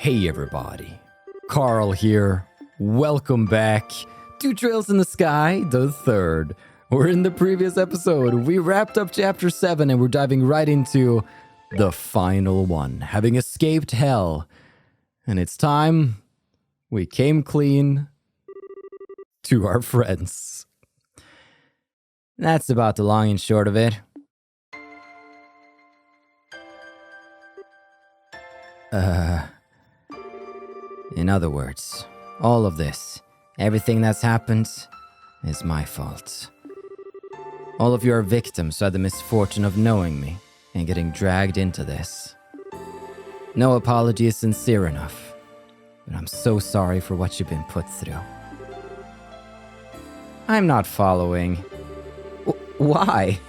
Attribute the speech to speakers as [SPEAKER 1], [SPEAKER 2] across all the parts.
[SPEAKER 1] Hey everybody, Carl here. Welcome back to Trails in the Sky, the third. We're in the previous episode. We wrapped up chapter 7 and we're diving right into the final one, having escaped hell. And it's time we came clean to our friends. That's about the long and short of it. In other words, all of this, everything that's happened, is my fault. All of you are victims who had the misfortune of knowing me and getting dragged into this. No apology is sincere enough, but I'm so sorry for what you've been put through. I'm not following. Why?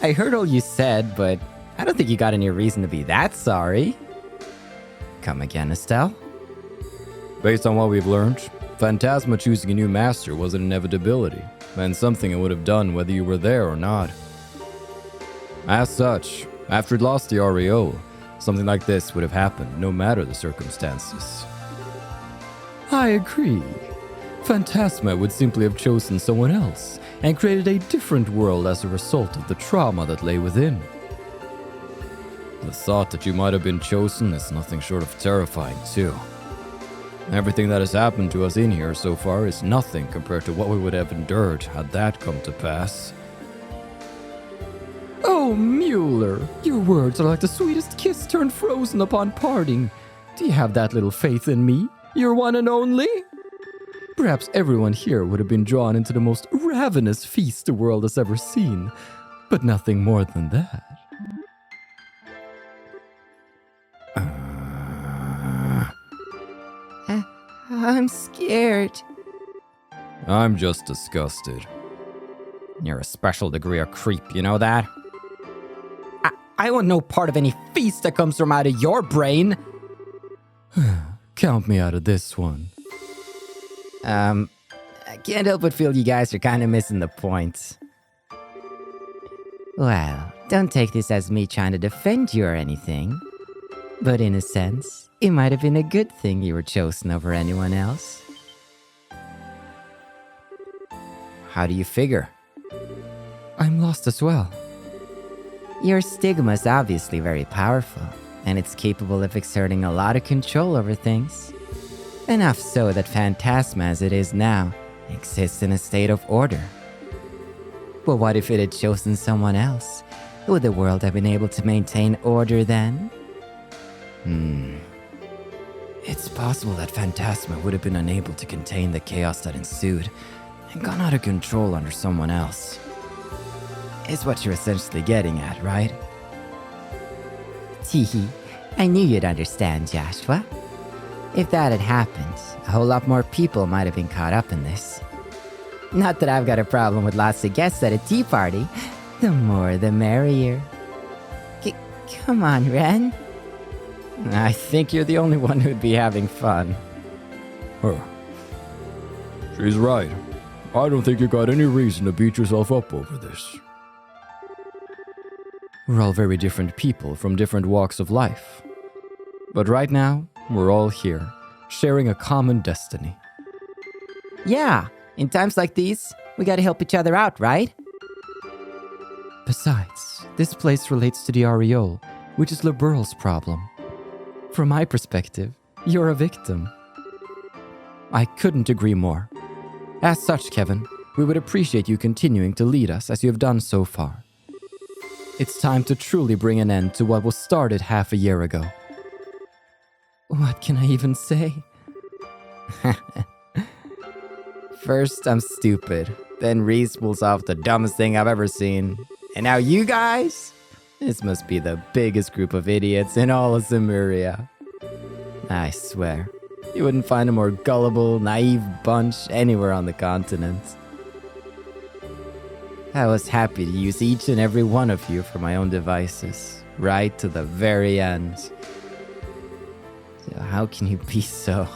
[SPEAKER 1] I heard all you said, but I don't think you got any reason to be that sorry. Come again, Estelle? Based on what we've learned, Phantasma choosing a new master was an inevitability, and something it would have done whether you were there or not. As such, after it lost the REO, something like this would have happened no matter the circumstances. I agree. Phantasma would simply have chosen someone else and created a different world as a result of the trauma that lay within. The thought that you might have been chosen is nothing short of terrifying, too. Everything that has happened to us in here so far is nothing compared to what we would have endured had that come to pass. Oh, Mueller, your words are like the sweetest kiss turned frozen upon parting. Do you have that little faith in me, your one and only? Perhaps everyone here would have been drawn into the most ravenous feast the world has ever seen, but nothing more than that.
[SPEAKER 2] I'm scared.
[SPEAKER 1] I'm just disgusted. You're a special degree of creep, you know that? I want no part of any feast that comes from out of your brain. Count me out of this one. I can't help but feel you guys are kind of missing the point.
[SPEAKER 2] Well, don't take this as me trying to defend you or anything. But in a sense, it might have been a good thing you were chosen over anyone else.
[SPEAKER 1] How do you figure? I'm lost as well.
[SPEAKER 2] Your stigma is obviously very powerful, and it's capable of exerting a lot of control over things. Enough so that Phantasma as it is now exists in a state of order. But what if it had chosen someone else? Would the world have been able to maintain order then?
[SPEAKER 1] It's possible that Phantasma would have been unable to contain the chaos that ensued and gone out of control under someone else. Is what you're essentially getting at, right?
[SPEAKER 2] Teehee, I knew you'd understand, Joshua. If that had happened, a whole lot more people might have been caught up in this. Not that I've got a problem with lots of guests at a tea party. The more the merrier. Come on, Ren.
[SPEAKER 1] I think you're the only one who'd be having fun. She's right. I don't think you got any reason to beat yourself up over this. We're all very different people from different walks of life. But right now, we're all here, sharing a common destiny.
[SPEAKER 2] Yeah, in times like these, we gotta help each other out, right?
[SPEAKER 1] Besides, this place relates to the REO, which is Liberal's problem. From my perspective, you're a victim. I couldn't agree more. As such, Kevin, we would appreciate you continuing to lead us as you have done so far. It's time to truly bring an end to what was started half a year ago. What can I even say? First, I'm stupid. Then Reese pulls off the dumbest thing I've ever seen. And now you guys? This must be the biggest group of idiots in all of Zemuria. I swear, you wouldn't find a more gullible, naive bunch anywhere on the continent. I was happy to use each and every one of you for my own devices, right to the very end. So how can you be so...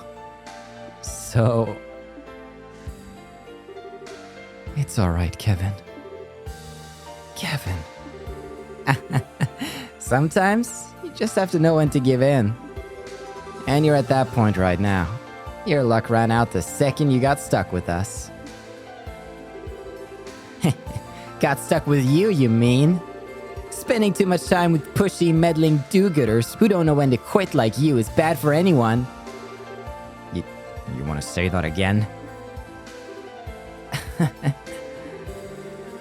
[SPEAKER 1] It's alright, Kevin. Kevin.
[SPEAKER 2] Sometimes, you just have to know when to give in.
[SPEAKER 1] And you're at that point right now. Your luck ran out the second you got stuck with us. Got stuck with you mean? Spending too much time with pushy, meddling do-gooders who don't know when to quit like you is bad for anyone. You want to say that again?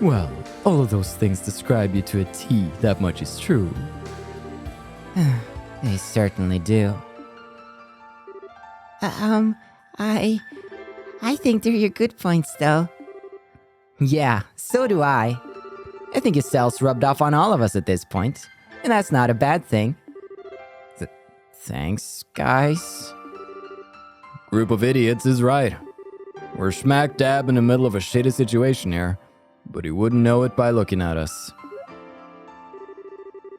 [SPEAKER 3] Well, all of those things describe you to a T, that much is true.
[SPEAKER 2] They certainly do. I think they're your good points, though.
[SPEAKER 1] Yeah, so do I. I think Estelle's rubbed off on all of us at this point, and that's not a bad thing. Thanks, guys.
[SPEAKER 3] Group of idiots is right. We're smack dab in the middle of a shitty situation here, but he wouldn't know it by looking at us.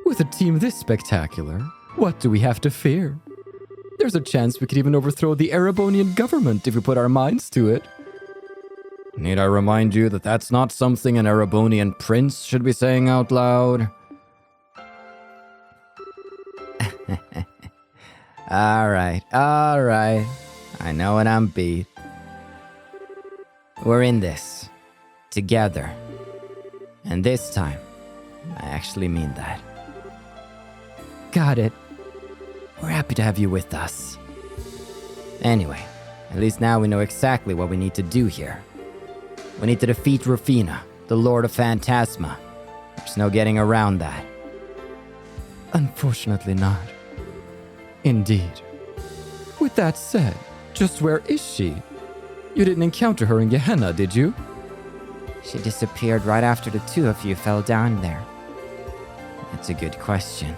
[SPEAKER 3] With a team this spectacular, what do we have to fear? There's a chance we could even overthrow the Erebonian government if we put our minds to it. Need I remind you that that's not something an Erebonian prince should be saying out loud?
[SPEAKER 1] Alright. I know what I'm beat. We're in this. Together. And this time, I actually mean that.
[SPEAKER 3] Got it.
[SPEAKER 1] We're happy to have you with us. Anyway, at least now we know exactly what we need to do here. We need to defeat Rufina, the Lord of Phantasma. There's no getting around that.
[SPEAKER 3] Unfortunately not. Indeed. With that said, just where is she? You didn't encounter her in Gehenna, did you?
[SPEAKER 2] She disappeared right after the two of you fell down there.
[SPEAKER 1] That's a good question.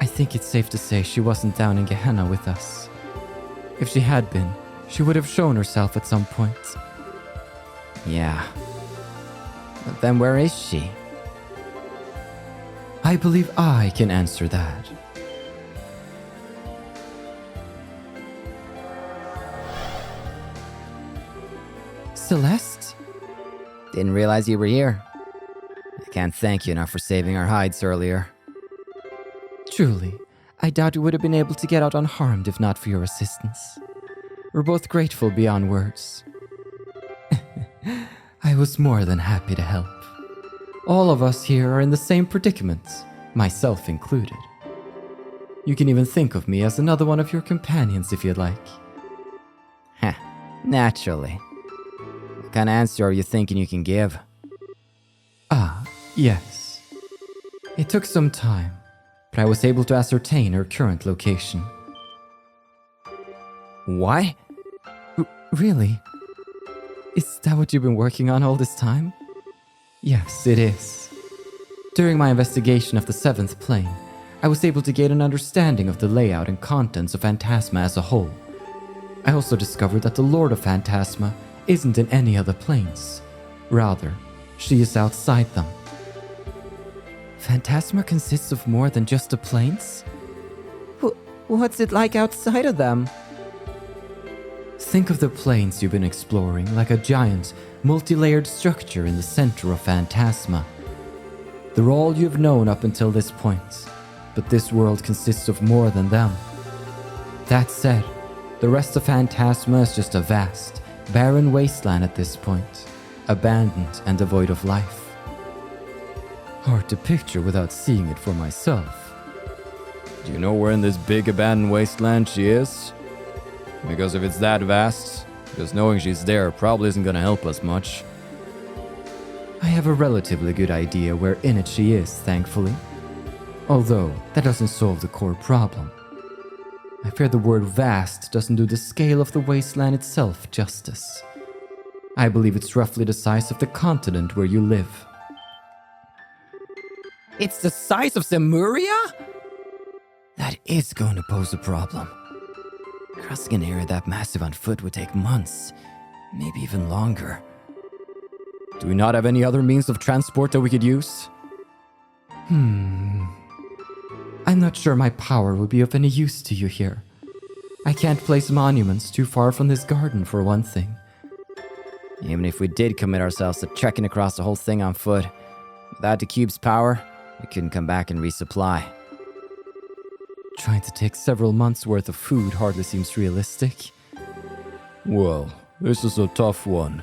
[SPEAKER 3] I think it's safe to say she wasn't down in Gehenna with us. If she had been, she would have shown herself at some point.
[SPEAKER 1] Yeah. But then where is she?
[SPEAKER 3] I believe I can answer that. Celeste?
[SPEAKER 1] Didn't realize you were here. I can't thank you enough for saving our hides earlier.
[SPEAKER 3] Truly, I doubt we would have been able to get out unharmed if not for your assistance. We're both grateful beyond words. I was more than happy to help. All of us here are in the same predicament, myself included. You can even think of me as another one of your companions if you'd like.
[SPEAKER 1] Heh, naturally. What kind of answer are you thinking you can give?
[SPEAKER 3] Ah, yes. It took some time, but I was able to ascertain her current location.
[SPEAKER 1] What?
[SPEAKER 3] Really? Is that what you've been working on all this time? Yes, it is. During my investigation of the seventh plane, I was able to gain an understanding of the layout and contents of Phantasma as a whole. I also discovered that the Lord of Phantasma isn't in any of the planes. Rather, she is outside them. Phantasma consists of more than just the planes?
[SPEAKER 1] What's it like outside of them?
[SPEAKER 3] Think of the planes you've been exploring like a giant, multi-layered structure in the center of Phantasma. They're all you've known up until this point, but this world consists of more than them. That said, the rest of Phantasma is just a vast, barren wasteland at this point, abandoned and devoid of life. Hard to picture without seeing it for myself. Do you know where in this big abandoned wasteland she is? Because if it's that vast, just knowing she's there probably isn't gonna help us much. I have a relatively good idea where in it she is, thankfully. Although, that doesn't solve the core problem. I fear the word vast doesn't do the scale of the wasteland itself justice. I believe it's roughly the size of the continent where you live.
[SPEAKER 1] It's the size of Zemuria?
[SPEAKER 3] That is going to pose a problem.
[SPEAKER 1] Crossing an area that massive on foot would take months, maybe even longer.
[SPEAKER 3] Do we not have any other means of transport that we could use? I'm not sure my power would be of any use to you here. I can't place monuments too far from this garden, for one thing.
[SPEAKER 1] Even if we did commit ourselves to trekking across the whole thing on foot, without the cube's power, we couldn't come back and resupply.
[SPEAKER 3] Trying to take several months' worth of food hardly seems realistic.
[SPEAKER 4] Well, this is a tough one.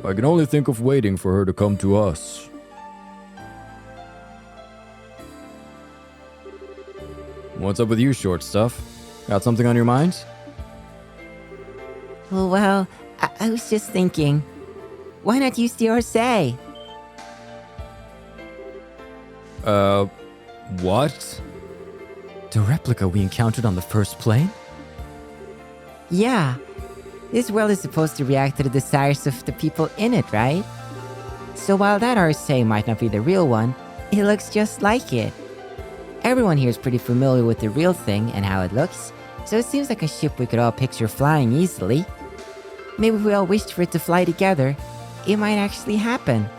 [SPEAKER 4] I can only think of waiting for her to come to us.
[SPEAKER 3] What's up with you, short stuff? Got something on your mind?
[SPEAKER 2] Well, I was just thinking, why not use the Orsay?
[SPEAKER 4] What?
[SPEAKER 3] The replica we encountered on the first plane?
[SPEAKER 2] Yeah, this world is supposed to react to the desires of the people in it, right? So while that Orsay might not be the real one, it looks just like it. Everyone here is pretty familiar with the real thing and how it looks, so it seems like a ship we could all picture flying easily. Maybe if we all wished for it to fly together, it might actually happen.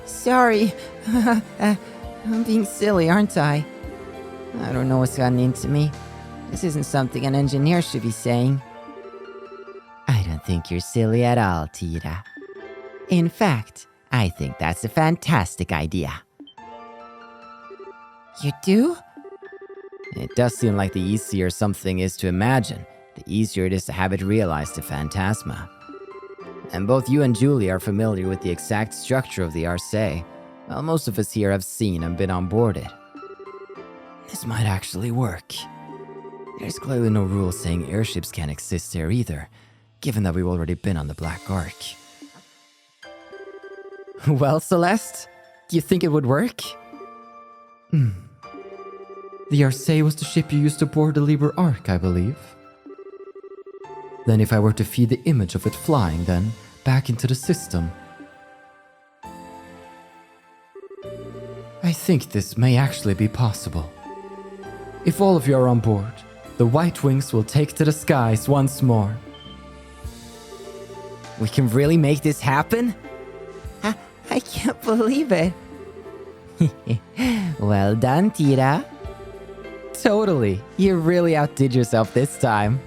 [SPEAKER 2] Sorry, I'm being silly, aren't I? I don't know what's gotten into me. This isn't something an engineer should be saying. I don't think you're silly at all, Tira. In fact, I think that's a fantastic idea. You do?
[SPEAKER 1] It does seem like the easier something is to imagine, the easier it is to have it realized to Phantasma. And both you and Julie are familiar with the exact structure of the Orsay, while most of us here have seen and been on board it. This might actually work. There's clearly no rule saying airships can't exist there either, given that we've already been on the Black Ark. Well, Celeste, do you think it would work?
[SPEAKER 3] The Orsay was the ship you used to board the Liber Ark, I believe. Then if I were to feed the image of it flying, then, back into the system, I think this may actually be possible. If all of you are on board, the White Wings will take to the skies once more.
[SPEAKER 1] We can really make this happen?
[SPEAKER 2] I can't believe it.
[SPEAKER 1] Well done, Tira. Totally. You really outdid yourself this time.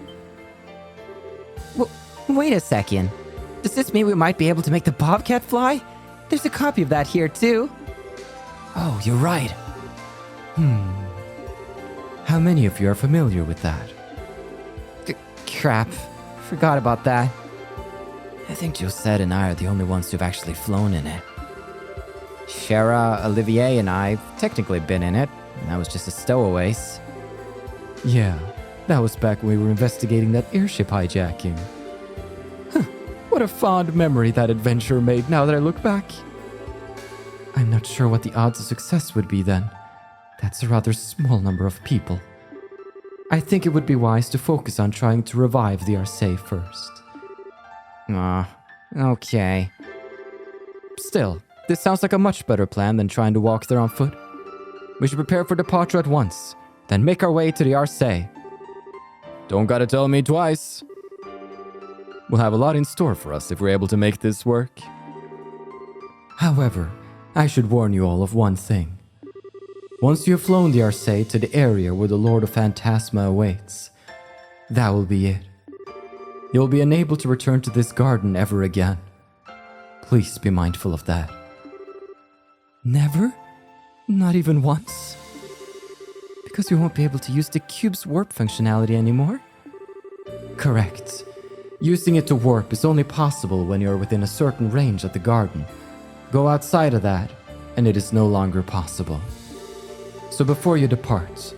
[SPEAKER 1] Wait a second. Does this mean we might be able to make the Bobcat fly? There's a copy of that here, too.
[SPEAKER 3] Oh, you're right. How many of you are familiar with that?
[SPEAKER 1] Crap. Forgot about that. I think Josette and I are the only ones who've actually flown in it. Shara, Olivier, and I've technically been in it. And that was just a stowaways.
[SPEAKER 3] Yeah, that was back when we were investigating that airship hijacking. What a fond memory that adventure made now that I look back. I'm not sure what the odds of success would be then. That's a rather small number of people. I think it would be wise to focus on trying to revive the Orsay first.
[SPEAKER 1] Okay.
[SPEAKER 3] Still, this sounds like a much better plan than trying to walk there on foot. We should prepare for departure at once, then make our way to the Orsay.
[SPEAKER 4] Don't gotta tell me twice.
[SPEAKER 3] We'll have a lot in store for us if we're able to make this work. However, I should warn you all of one thing. Once you have flown the Orsay to the area where the Lord of Phantasma awaits, that will be it. You'll be unable to return to this garden ever again. Please be mindful of that. Never? Not even once? Because you won't be able to use the cube's warp functionality anymore? Correct. Using it to warp is only possible when you're within a certain range of the garden. Go outside of that, and it is no longer possible. So before you depart,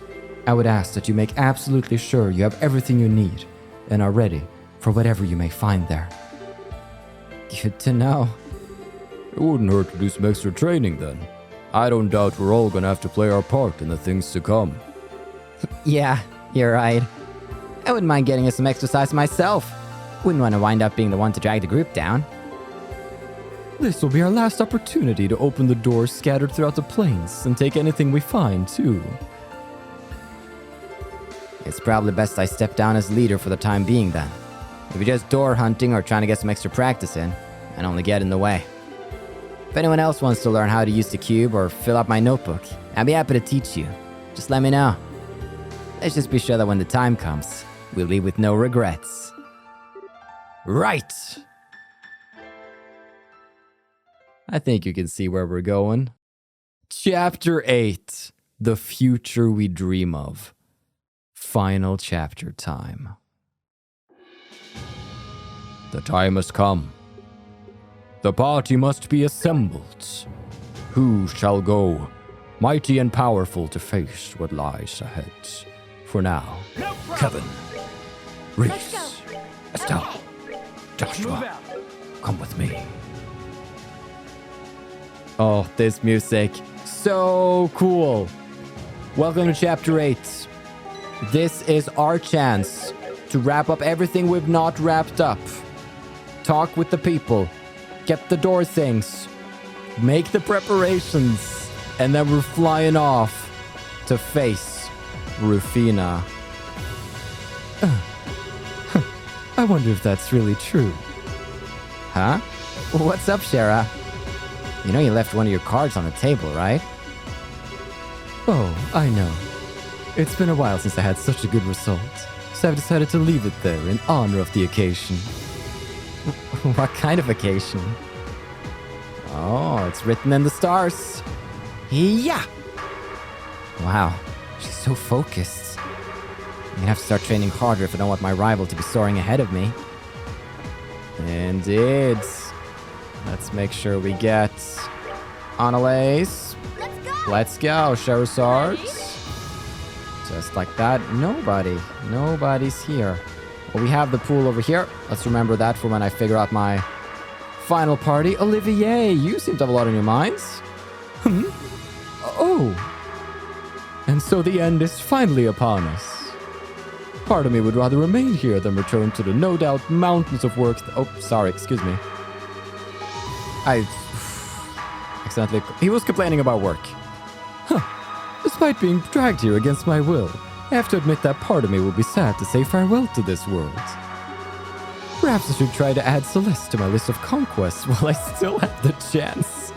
[SPEAKER 3] I would ask that you make absolutely sure you have everything you need and are ready for whatever you may find there.
[SPEAKER 1] Good to know.
[SPEAKER 4] It wouldn't hurt to do some extra training then. I don't doubt we're all gonna have to play our part in the things to come.
[SPEAKER 1] Yeah, you're right. I wouldn't mind getting us some exercise myself. Wouldn't want to wind up being the one to drag the group down.
[SPEAKER 3] This will be our last opportunity to open the doors scattered throughout the plains and take anything we find, too.
[SPEAKER 1] It's probably best I step down as leader for the time being then. If you're just door hunting or trying to get some extra practice in, and only get in the way. If anyone else wants to learn how to use the cube or fill up my notebook, I'd be happy to teach you. Just let me know. Let's just be sure that when the time comes, we'll leave with no regrets.
[SPEAKER 4] Right!
[SPEAKER 3] I think you can see where we're going. Chapter 8. The Future We Dream of. Final chapter time.
[SPEAKER 4] The time has come. The party must be assembled. Who shall go, mighty and powerful, to face what lies ahead? For now, Kevin, Reese, Estelle, Joshua, come with me.
[SPEAKER 3] Oh, this music. So cool. Welcome to Chapter 8. This is our chance to wrap up everything we've not wrapped up. Talk with the people. Get the door things. Make the preparations. And then we're flying off to face Rufina. I wonder if that's really true.
[SPEAKER 1] Huh? What's up, Shara? You know you left one of your cards on the table, right?
[SPEAKER 3] Oh, I know. It's been a while since I had such a good result, so I've decided to leave it there in honor of the occasion.
[SPEAKER 1] What kind of occasion? Oh, it's written in the stars. Yeah! Wow, she's so focused. I'm gonna have to start training harder if I don't want my rival to be soaring ahead of me.
[SPEAKER 3] Indeed. Let's make sure we get Annalise. Let's go, Charizards. Just like that. Nobody's here. Well, we have the pool over here. Let's remember that for when I figure out my final party. Olivier, you seem to have a lot on your minds. Oh. And so the end is finally upon us. Part of me would rather remain here than return to the no doubt mountains of work. Oh, sorry, excuse me. I accidentally... He was complaining about work. Despite being dragged here against my will, I have to admit that part of me will be sad to say farewell to this world. Perhaps I should try to add Celeste to my list of conquests while I still have the chance.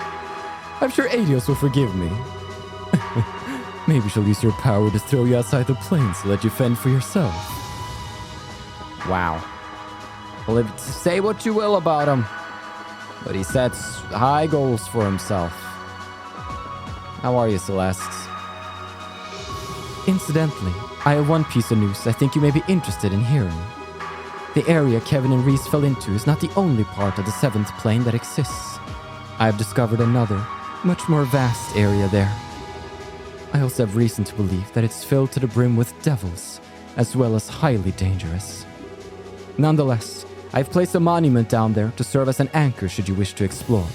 [SPEAKER 3] I'm sure Adios will forgive me. Maybe she'll use her power to throw you outside the plains to let you fend for yourself. Wow. Well, say what you will about him, but he sets high goals for himself. How are you, Celeste? Incidentally, I have one piece of news I think you may be interested in hearing. The area Kevin and Reese fell into is not the only part of the 7th plane that exists. I have discovered another, much more vast area there. I also have reason to believe that it's filled to the brim with devils, as well as highly dangerous. Nonetheless, I've placed a monument down there to serve as an anchor should you wish to explore.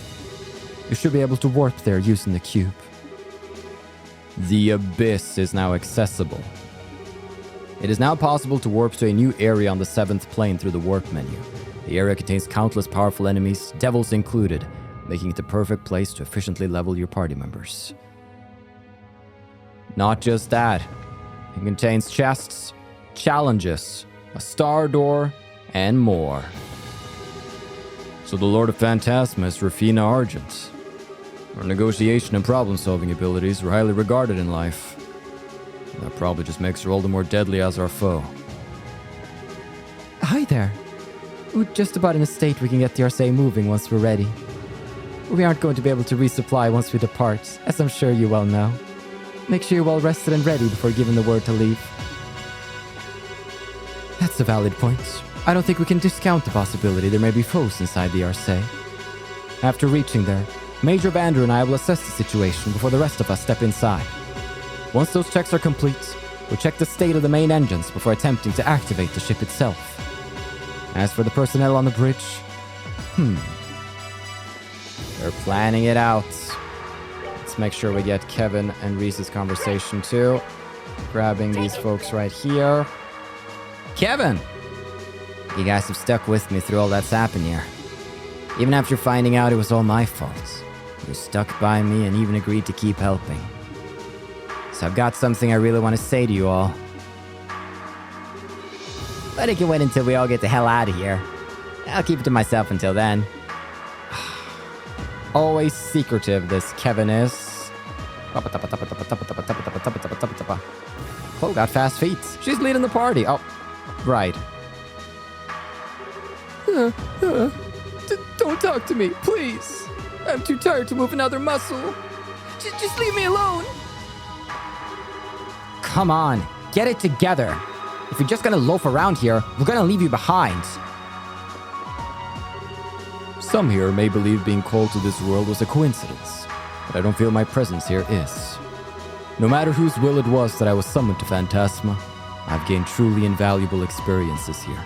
[SPEAKER 3] You should be able to warp there using the cube. The Abyss is now accessible. It is now possible to warp to a new area on the 7th plane through the warp menu. The area contains countless powerful enemies, devils included, making it the perfect place to efficiently level your party members. Not just that, it contains chests, challenges, a star door, and more.
[SPEAKER 4] So the Lord of Phantasma is Rufina Argent. Her negotiation and problem-solving abilities were highly regarded in life. That probably just makes her all the more deadly as our foe.
[SPEAKER 1] Hi there. We're just about in a state we can get the RSA moving once we're ready. We aren't going to be able to resupply once we depart, as I'm sure you well know. Make sure you're well rested and ready before giving the word to leave. That's a valid point. I don't think we can discount the possibility there may be foes inside the RSA. After reaching there, Major Vander and I will assess the situation before the rest of us step inside. Once those checks are complete, we'll check the state of the main engines before attempting to activate the ship itself. As for the personnel on the bridge, they're planning it out. Let's make sure we get Kevin and Reese's conversation too. Grabbing these folks right here. Kevin! You guys have stuck with me through all that's happened here. Even after finding out it was all my fault, you stuck by me and even agreed to keep helping. So I've got something I really want to say to you all. But it can wait until we all get the hell out of here. I'll keep it to myself until then. Always secretive, this Kevin is. Chloe got fast feet. She's leading the party. Oh, right.
[SPEAKER 3] Don't talk to me, please. I'm too tired to move another muscle.
[SPEAKER 2] Just leave me alone.
[SPEAKER 1] Come on, get it together. If you're just gonna loaf around here, we're gonna leave you behind.
[SPEAKER 4] Some here may believe being called to this world was a coincidence, but I don't feel my presence here is. No matter whose will it was that I was summoned to Phantasma, I've gained truly invaluable experiences here.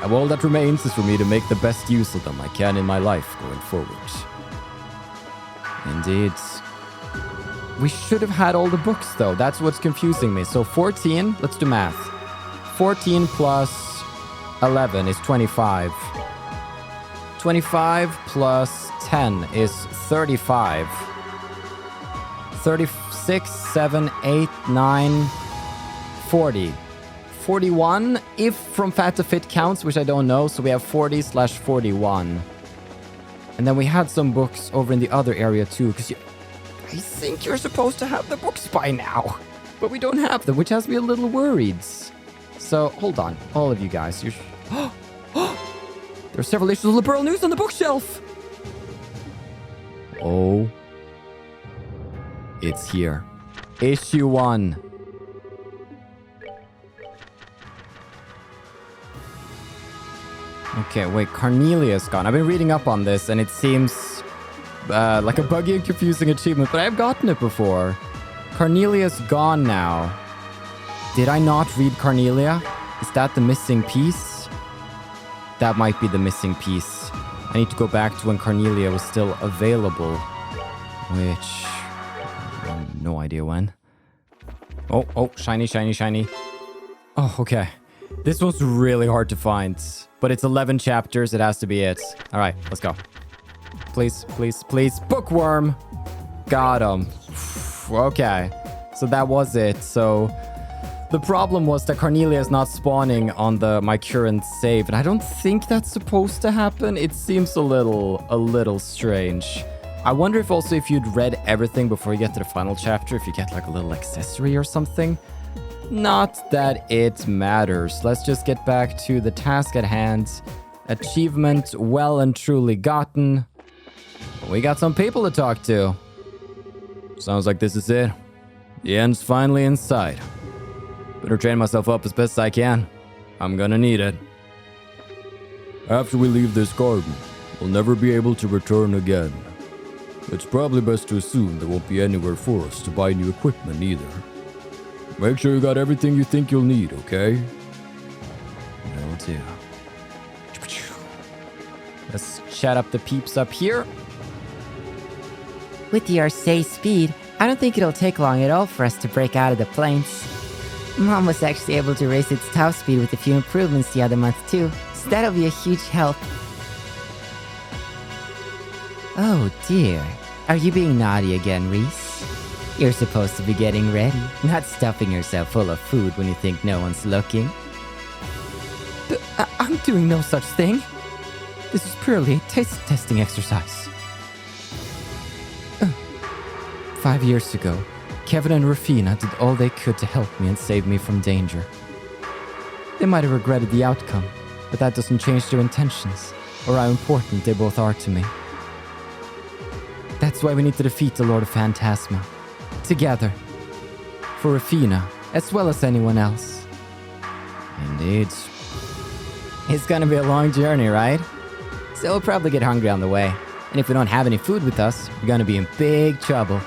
[SPEAKER 4] Now all that remains is for me to make the best use of them I can in my life going forward.
[SPEAKER 1] Indeed. We should have had all the books, though. That's what's confusing me. So 14, let's do math. 14 plus 11 is 25. 25 plus 10 is 35. 36, 7, 8, 9, 40. 41, if from fat to fit counts, which I don't know. So we have 40/41. And then we had some books over in the other area too, because I think you're supposed to have the books by now. But we don't have them, which has me a little worried. So, hold on. All of you guys. There are several issues of liberal news on the bookshelf.
[SPEAKER 4] Oh.
[SPEAKER 1] It's here. Issue 1. Okay, wait. Carnelia's gone. I've been reading up on this, and it seems like a buggy and confusing achievement, but I've gotten it before. Carnelia's gone now. Did I not read Carnelia? Is that the missing piece? That might be the missing piece. I need to go back to when Carnelia was still available. Which... no idea when. Oh, shiny, shiny, shiny. Oh, okay. This one's really hard to find. But it's 11 chapters. It has to be it. All right, let's go. Please, please, please. Bookworm! Got him. Okay. So that was it. So... the problem was that Carnelia is not spawning on my current save, and I don't think that's supposed to happen. It seems a little strange. I wonder if also if you'd read everything before you get to the final chapter, if you get like a little accessory or something. Not that it matters. Let's just get back to the task at hand. Achievement well and truly gotten. We got some people to talk to.
[SPEAKER 4] Sounds like this is it. The end's finally in sight. Better train myself up as best I can. I'm gonna need it. After we leave this garden, we'll never be able to return again. It's probably best to assume there won't be anywhere for us to buy new equipment either. Make sure you got everything you think you'll need, okay?
[SPEAKER 1] Will do. Let's chat up the peeps up here.
[SPEAKER 2] With your safe speed, I don't think it'll take long at all for us to break out of the plains. Mom was actually able to raise its top speed with a few improvements the other month too, so that'll be a huge help. Oh dear, are you being naughty again, Reese? You're supposed to be getting ready, not stuffing yourself full of food when you think no one's looking.
[SPEAKER 1] I'm doing no such thing. This is purely a taste testing exercise. 5 years ago, Kevin and Rafina did all they could to help me and save me from danger. They might have regretted the outcome, but that doesn't change their intentions, or how important they both are to me. That's why we need to defeat the Lord of Phantasma. Together. For Rafina, as well as anyone else. Indeed. It's gonna be a long journey, right? So we'll probably get hungry on the way. And if we don't have any food with us, we're gonna be in big trouble.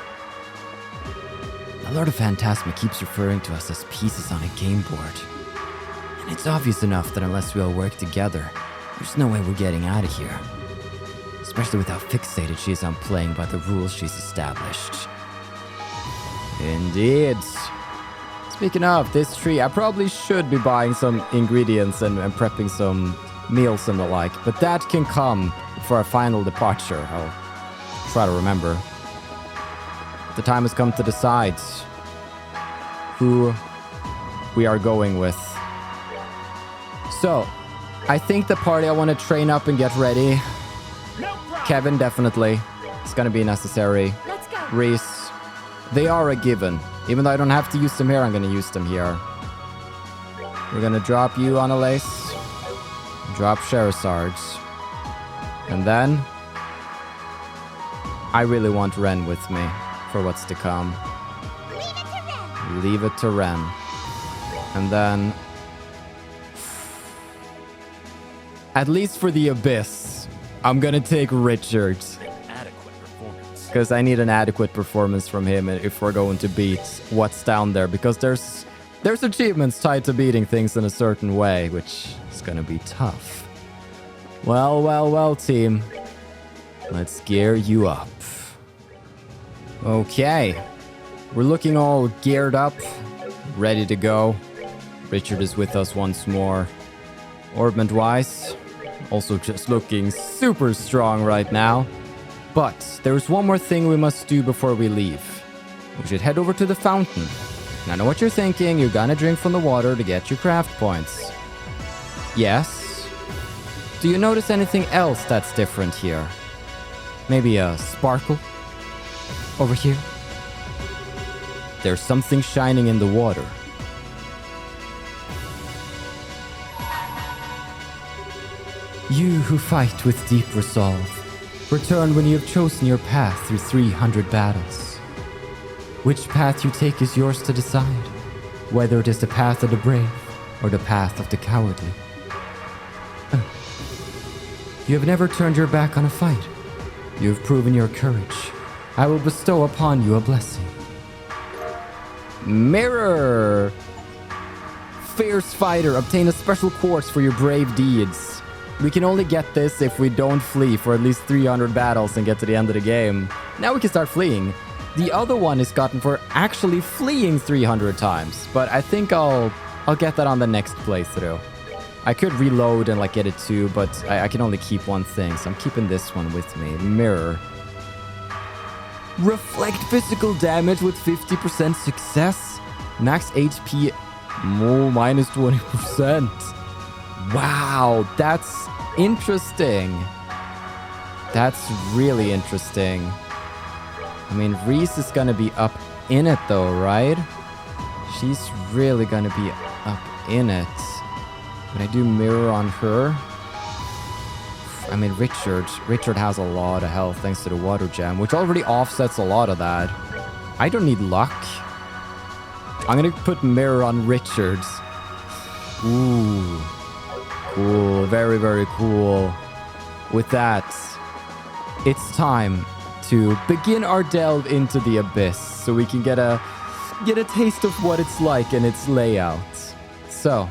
[SPEAKER 1] The Lord of Phantasma keeps referring to us as pieces on a game board. And it's obvious enough that unless we all work together, there's no way we're getting out of here. Especially with how fixated she is on playing by the rules she's established. Indeed. Speaking of this tree, I probably should be buying some ingredients and prepping some meals and the like, but that can come for our final departure. I'll try to remember. The time has come to decide who we are going with. So, I think the party I want to train up and get ready. Kevin, definitely. It's gonna be necessary.
[SPEAKER 5] Let's go.
[SPEAKER 1] Reese. They are a given. Even though I don't have to use them here, I'm gonna use them here. We're gonna drop you on a lace. Drop Charizards. And then... I really want Ren with me. for what's to come. Leave it to Ren. And then... At least for the Abyss, I'm gonna take Richard. Because I need an adequate performance from him if we're going to beat what's down there. Because there's achievements tied to beating things in a certain way, which is gonna be tough. Well, team. Let's gear you up. Okay. We're looking all geared up, ready to go. Richard is with us once more. Orbment-wise, also just looking super strong right now. But there's one more thing we must do before we leave. We should head over to the fountain. And I know what you're thinking, you're gonna drink from the water to get your craft points. Yes? Do you notice anything else that's different here? Maybe a sparkle? Over here? There's something shining in the water.
[SPEAKER 3] You who fight with deep resolve, return when you have chosen your path through 300 battles. Which path you take is yours to decide, whether it is the path of the brave or the path of the cowardly. You have never turned your back on a fight. You have proven your courage. I will bestow upon you a blessing.
[SPEAKER 1] Mirror! Fierce fighter, obtain a special quartz for your brave deeds. We can only get this if we don't flee for at least 300 battles and get to the end of the game. Now we can start fleeing. The other one is gotten for actually fleeing 300 times, but I think I'll get that on the next playthrough. I could reload and get it too, but I can only keep one thing, so I'm keeping this one with me. Mirror. Reflect physical damage with 50% success. Max HP minus 20%. Wow, that's interesting. That's really interesting. I mean, Reese is gonna be up in it though, right? She's really gonna be up in it. Can I do mirror on her? I mean, Richard has a lot of health thanks to the water gem, which already offsets a lot of that. I don't need luck. I'm gonna put mirror on Richard. Ooh. Cool. Very, very cool. With that, it's time to begin our delve into the Abyss so we can get a taste of what it's like and its layout. So,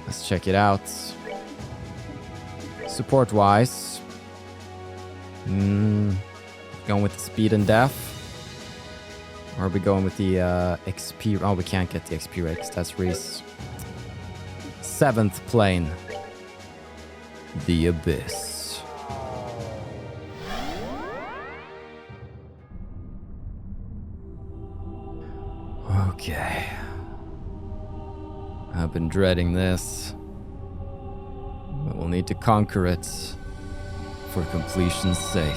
[SPEAKER 1] let's check it out. Support-wise, going with the speed and def, or are we going with the XP? Oh, we can't get the XP rate because that's Reese. 7th plane, the Abyss. Okay, I've been dreading this. But we'll need to conquer it for completion's sake.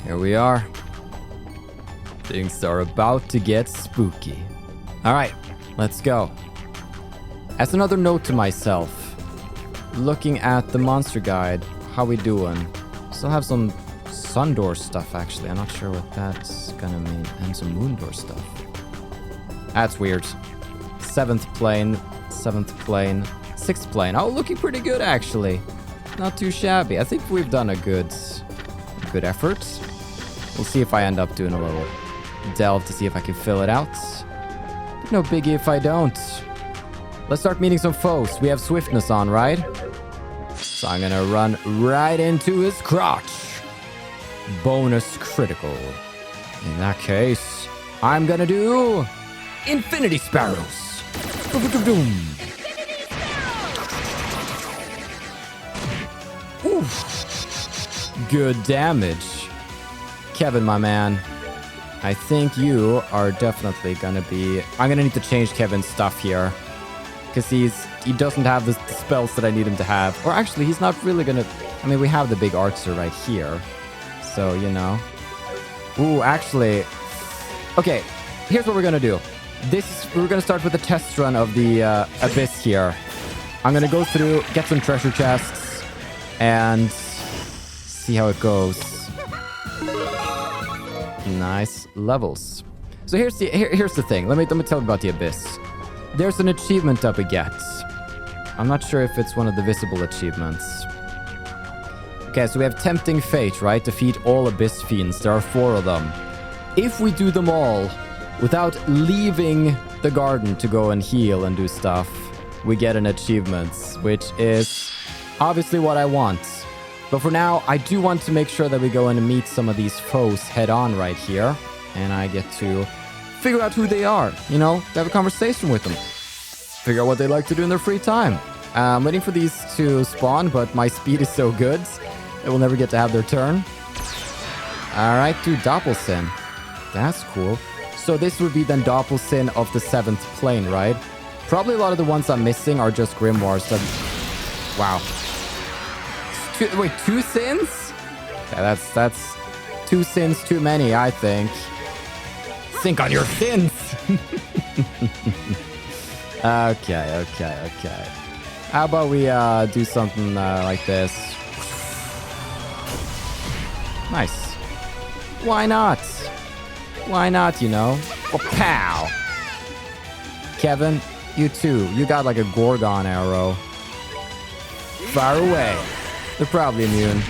[SPEAKER 1] Here we are. Things are about to get spooky. Alright, let's go. As another note to myself, looking at the monster guide, how we doing? Still have some Sundoor stuff actually. I'm not sure what that's gonna mean. And some Moondoor stuff. That's weird. 7th plane, 7th plane, 6th plane. Oh, looking pretty good actually. Not too shabby. I think we've done a good effort. We'll see if I end up doing a little delve to see if I can fill it out. But no biggie if I don't. Let's start meeting some foes. We have swiftness on, right? So I'm gonna run right into his crotch. Bonus critical. In that case, I'm gonna do Infinity Sparrows. Oof. Good damage. Kevin, my man. I think you are definitely gonna be... I'm gonna need to change Kevin's stuff here. Because he doesn't have the spells that I need him to have. Or actually, he's not really gonna... I mean, we have the big archer right here. So, you know. Ooh, actually... Okay, here's what we're gonna do. We're gonna start with a test run of the Abyss here. I'm gonna go through, get some treasure chests, and see how it goes. Nice levels. So here's the thing. Let me tell you about the Abyss. There's an achievement up it gets. I'm not sure if it's one of the visible achievements. Okay, so we have Tempting Fate, right? Defeat all Abyss Fiends. There are 4 of them. If we do them all without leaving the garden to go and heal and do stuff, we get an achievement, which is obviously what I want. But for now, I do want to make sure that we go in and meet some of these foes head on right here. And I get to figure out who they are, you know, have a conversation with them. Figure out what they like to do in their free time. I'm waiting for these to spawn, but my speed is so good, they will never get to have their turn. Alright, dude, Doppelsin. That's cool. So this would be then Doppelsin of the 7th plane, right? Probably a lot of the ones I'm missing are just Grimoires. Wow. Wait, 2 sins? Yeah, that's 2 sins too many, I think. Think on your sins! Okay. How about we do something like this? Nice. Why not? Why not, you know? Oh, pow! Kevin, you too. You got like a Gorgon arrow. Far away. They're probably immune.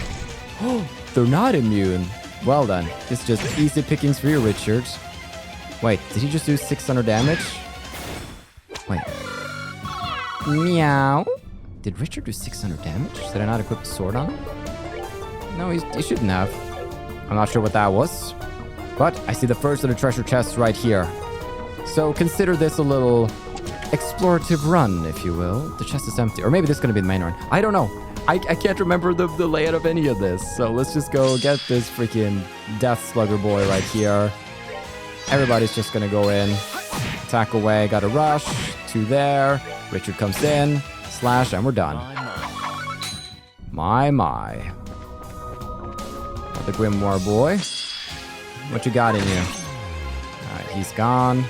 [SPEAKER 1] Oh, they're not immune. Well then, it's just easy pickings for you, Richard. Wait, did he just do 600 damage? Wait. Meow. Did Richard do 600 damage? Did I not equip the sword on him? No, he shouldn't have. I'm not sure what that was. But I see the first of the treasure chests right here. So consider this a little explorative run, if you will. The chest is empty. Or maybe this is going to be the main run. I don't know. I can't remember the layout of any of this. So let's just go get this freaking Death Slugger boy right here. Everybody's just going to go in. Attack away. Got a rush. 2 there. Richard comes in. Slash, and we're done. My. The Grimoire boy. What you got in you? Alright, he's gone.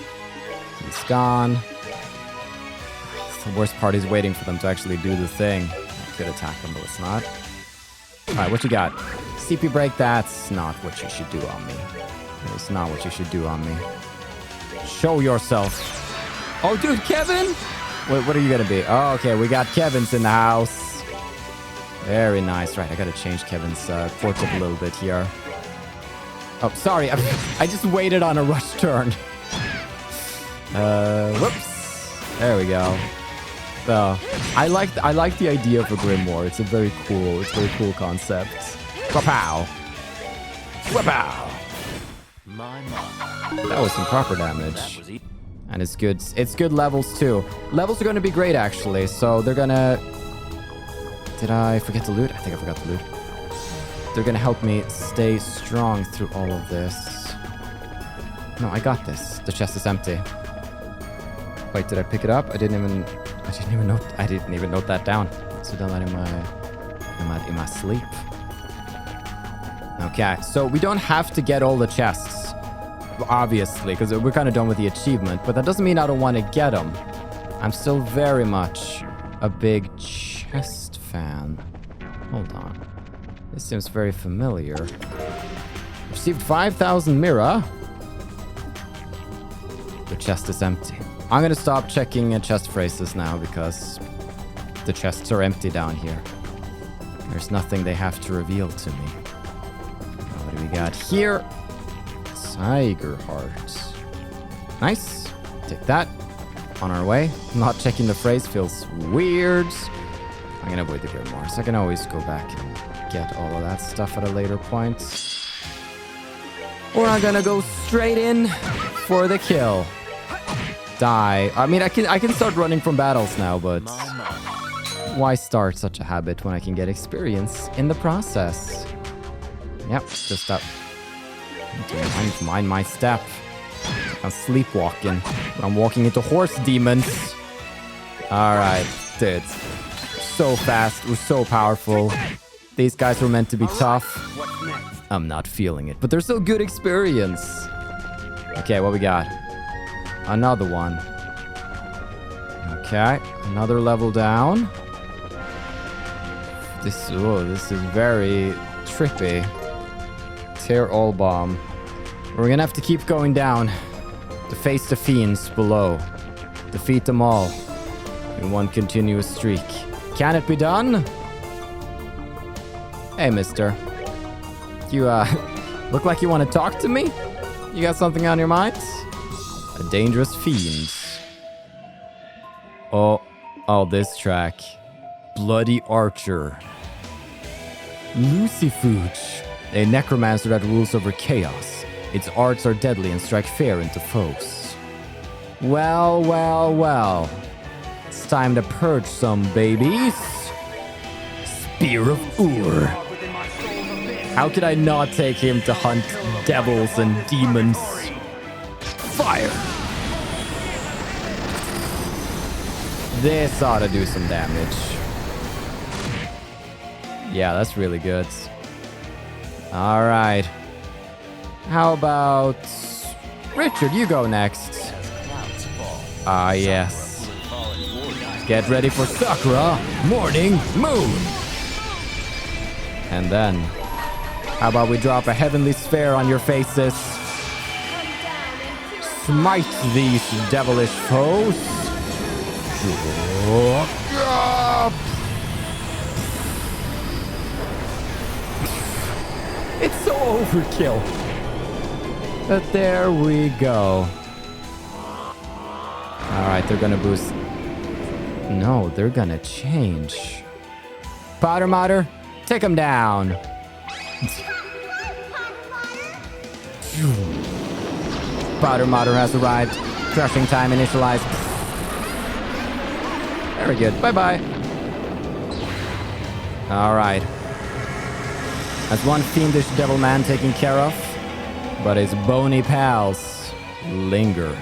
[SPEAKER 1] He's gone. The worst part is waiting for them to actually do the thing. I could attack them, but it's not. Alright, what you got? CP break, that's not what you should do on me. It's not what you should do on me. Show yourself. Oh, dude, Kevin? What are you gonna be? Oh, okay, we got Kevin's in the house. Very nice. Right, I gotta change Kevin's port tip a little bit here. Oh, sorry. I just waited on a rush turn. Whoops. There we go. I like the idea of a Grimoire. It's a very cool concept. Wapow. Wapow. That was some proper damage. And it's good. It's good levels too. Levels are going to be great actually. So they're going to... Did I forget to loot? I think I forgot to loot. They're going to help me stay strong through all of this. No, I got this. The chest is empty. Wait, did I pick it up? I didn't even note that down. So done that in my sleep. Okay, so we don't have to get all the chests, obviously, because we're kind of done with the achievement. But that doesn't mean I don't want to get them. I'm still very much a big chest fan. Hold on. This seems very familiar. Received 5,000 Mira. The chest is empty. I'm going to stop checking chest phrases now because the chests are empty down here. There's nothing they have to reveal to me. What do we got here? Tiger Heart. Nice. Take that. On our way. Not checking the phrase feels weird. I'm going to avoid the Grimoires. I can always go back and get all of that stuff at a later point. Or I'm going to go straight in for the kill. Die. I mean, I can start running from battles now, but why start such a habit when I can get experience in the process? Yep, just that. I need to mind my step. I'm sleepwalking. I'm walking into horse demons. Alright, dude. So fast. We're so powerful. These guys were meant to be tough. I'm not feeling it, but they're still good experience. Okay, what we got? Another one. Okay, another level down. This is very trippy. Tear all bomb. We're gonna have to keep going down to face the fiends below. Defeat them all in one continuous streak. Can it be done? Hey, mister. You, look like you want to talk to me? You got something on your mind? A dangerous fiend. Oh, this track. Bloody Archer. Lucifuge, a necromancer that rules over chaos. Its arts are deadly and strike fear into foes. Well, well, well. It's time to purge some babies. Spear of Ur. How could I not take him to hunt devils and demons? Fire! This ought to do some damage. Yeah, that's really good. Alright. How about... Richard, you go next. Ah, yes. Get ready for Sakura, Morning Moon! And then... How about we drop a heavenly sphere on your faces? Smite these devilish foes. It's so overkill. But there we go. Alright, they're gonna boost. No, they're gonna change. Potter Motter, take him down. Powder Motter has arrived. Crushing time initialized. Very good. Bye-bye. Alright. That's one fiendish devil man taken care of. But his bony pals linger.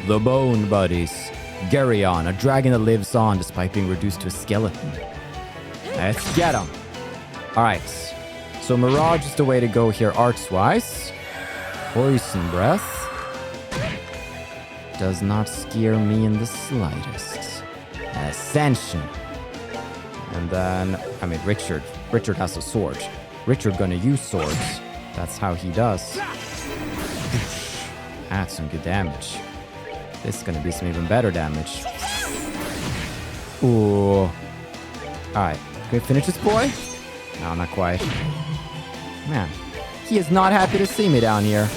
[SPEAKER 1] The Bone Buddies. Geryon, a dragon that lives on despite being reduced to a skeleton. Let's get him. Alright. So Mirage is the way to go here arts-wise. Poison Breath does not scare me in the slightest. Ascension. And then, I mean, Richard has a sword. Richard gonna use swords. That's how he does. That's some good damage. This is gonna be some even better damage. Ooh. Alright, can we finish this boy? No, not quite. Man, he is not happy to see me down here.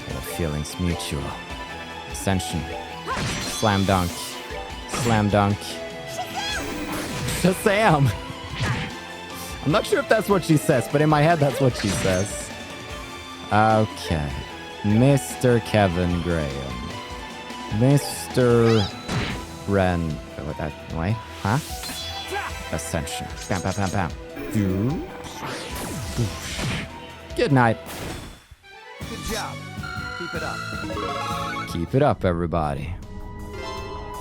[SPEAKER 1] The feeling's mutual. Ascension. Slam dunk. Slam dunk. Shazam! I'm not sure if that's what she says, but in my head that's what she says. Okay. Mr. Kevin Graham. Mr. Ren. Wait, huh? Ascension. Bam, bam, bam, bam. Good night.
[SPEAKER 5] Good job. Keep it up.
[SPEAKER 1] Keep it up, everybody.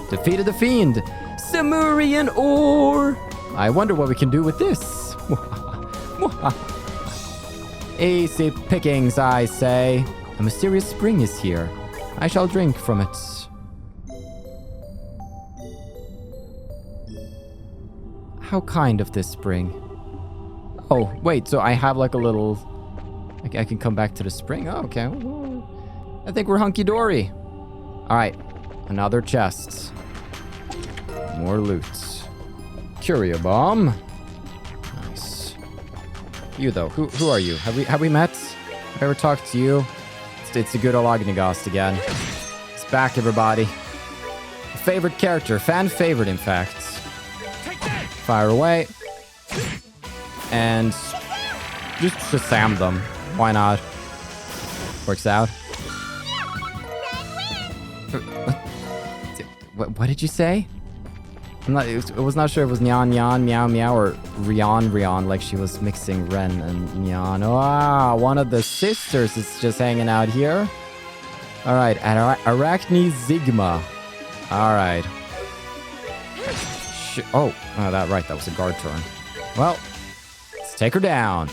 [SPEAKER 1] Defeated the fiend. Simurian ore. I wonder what we can do with this. Easy pickings, I say. A mysterious spring is here. I shall drink from it. How kind of this spring. Oh, wait, so I have like a little... I can come back to the spring? Oh, okay. I think we're hunky-dory. Alright, another chest. More loot. Curia bomb. Nice. You though, who are you? Have we met? Have I ever talked to you? It's the good old Ognigast again. It's back, everybody. Favorite character, fan favorite, in fact. Fire away. And just Shazam them. Why not? Works out. What did you say? I was not sure if it was Nyan Nyan, Meow Meow, or Rion Rion, like she was mixing Ren and Nyan. Ah, one of the sisters is just hanging out here. Alright, Arachne Zigma. Alright. Oh, that was a guard turn. Well, let's take her down.